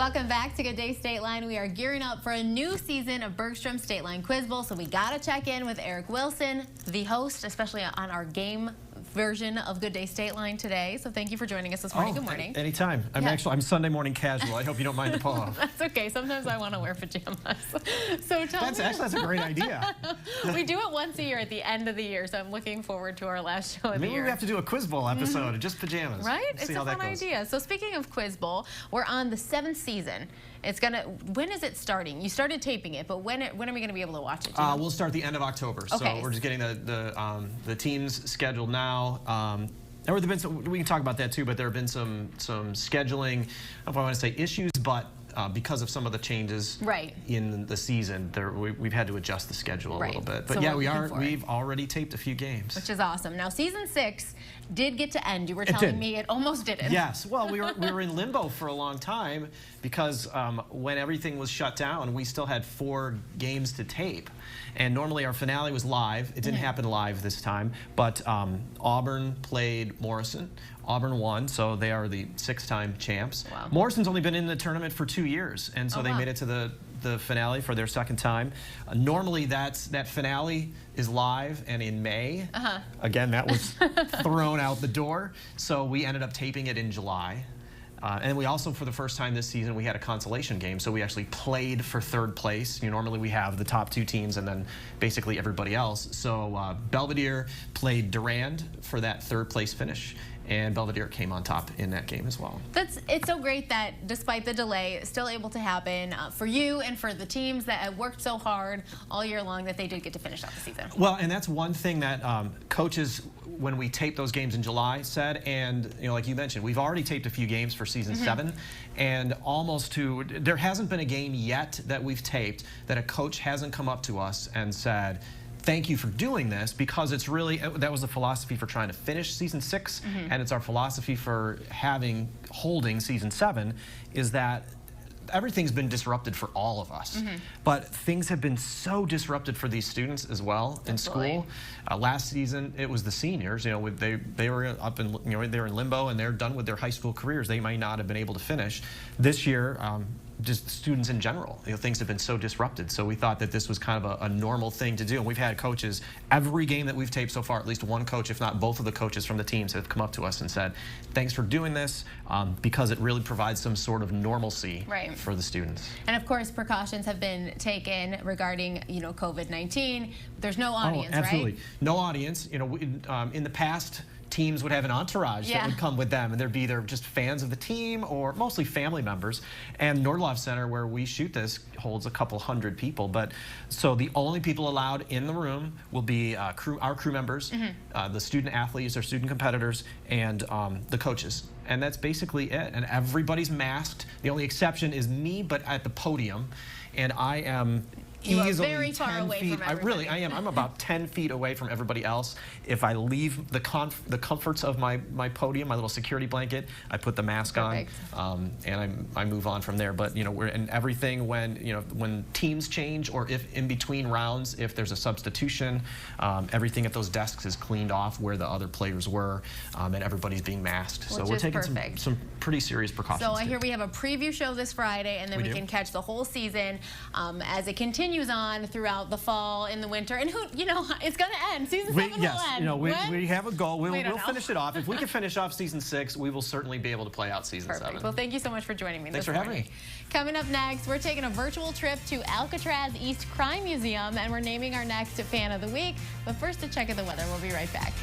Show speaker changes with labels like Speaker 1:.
Speaker 1: Welcome back to Good Day Stateline. We are gearing up for a new season of Bergstrom Stateline Quiz Bowl, so we got to check in with Eric Wilson, the host, especially on our game version of Good Day Stateline today. So thank you for joining us this morning. Good morning.
Speaker 2: Anytime. I'm Sunday morning casual. I hope you don't mind the pull-off.
Speaker 1: That's okay. Sometimes I want to wear pajamas. So
Speaker 2: that's a great idea.
Speaker 1: We do it once a year at the end of the year, so I'm looking forward to our last show of the year.
Speaker 2: Maybe we have to do a Quiz Bowl episode of just pajamas.
Speaker 1: Right? It's a fun idea. So speaking of Quiz Bowl, we're on the 7th season. When is it starting? You started taping it, but when are we going to be able to watch it?
Speaker 2: We'll start the end of October. Okay. So we're just getting the teams scheduled now. There have been some, we can talk about that too, but there have been some scheduling, I don't know if I want to say issues, but because of some of the changes in the season, we've had to adjust the schedule a little bit. But so yeah, we've already taped a few games.
Speaker 1: Which is awesome. Now, season 6 did get to end. You were telling me it almost didn't.
Speaker 2: Yes. Well, we were in limbo for a long time because when everything was shut down, we still had 4 games to tape. And normally our finale was live. It didn't happen live this time, but Auburn played Morrison. Auburn won, so they are the 6-time champs. Wow. Morrison's only been in the tournament for 2 years, and so they made it to the finale for their 2nd time. Normally that finale is live and in May. Again, that was thrown out the door, so we ended up taping it in July. And we also, for the first time this season, we had a consolation game, so we actually played for 3rd place. Normally we have the top 2 teams and then basically everybody else. So Belvedere played Durand for that 3rd place finish, and Belvedere came on top in that game as well.
Speaker 1: It's so great that despite the delay, it's still able to happen for you and for the teams that have worked so hard all year long that they did get to finish out the season.
Speaker 2: Well, and that's one thing that coaches, when we taped those games in July, said, and like you mentioned, we've already taped a few games for season 7, and there hasn't been a game yet that we've taped that a coach hasn't come up to us and said, thank you for doing this, because it's really, that was the philosophy for trying to finish season 6, and it's our philosophy for holding season 7, is that everything's been disrupted for all of us, but things have been so disrupted for these students as well in school. Last season, it was the seniors. They were up in they were in limbo and they're done with their high school careers. They might not have been able to finish. This year, just students in general, things have been so disrupted. So we thought that this was kind of a normal thing to do. And we've had coaches, every game that we've taped so far, at least one coach, if not both of the coaches from the teams, have come up to us and said, thanks for doing this, because it really provides some sort of normalcy for the students.
Speaker 1: And of course, precautions have been taken regarding, COVID-19. There's no audience,
Speaker 2: absolutely. No audience. In the past, teams would have an entourage that would come with them, and there'd be either just fans of the team or mostly family members. And Nordlof Center, where we shoot this, holds a couple hundred people. But so the only people allowed in the room will be our crew members, the student athletes or student competitors, and the coaches. And that's basically it. And everybody's masked. The only exception is me, but at the podium, and I am easily
Speaker 1: very far away from everybody.
Speaker 2: I am. I'm about 10 feet away from everybody else. If I leave the comforts of my podium, my little security blanket, I put the mask on, and I move on from there. But we're in everything when teams change, or if in between rounds, if there's a substitution, everything at those desks is cleaned off where the other players were, and everybody's being masked. So we're taking some pretty serious precautions.
Speaker 1: So I hear we have a preview show this Friday, and then we can catch the whole season as it continues on throughout the fall, in the winter, and it's going to end. Season 7 will end.
Speaker 2: We have a goal. We'll finish it off. If we can finish off season 6, we will certainly be able to play out season 7.
Speaker 1: Well, thank you so much for joining me.
Speaker 2: Thanks for having me.
Speaker 1: Coming up next, we're taking a virtual trip to Alcatraz East Crime Museum, and we're naming our next Fan of the Week. But first, a check of the weather. We'll be right back.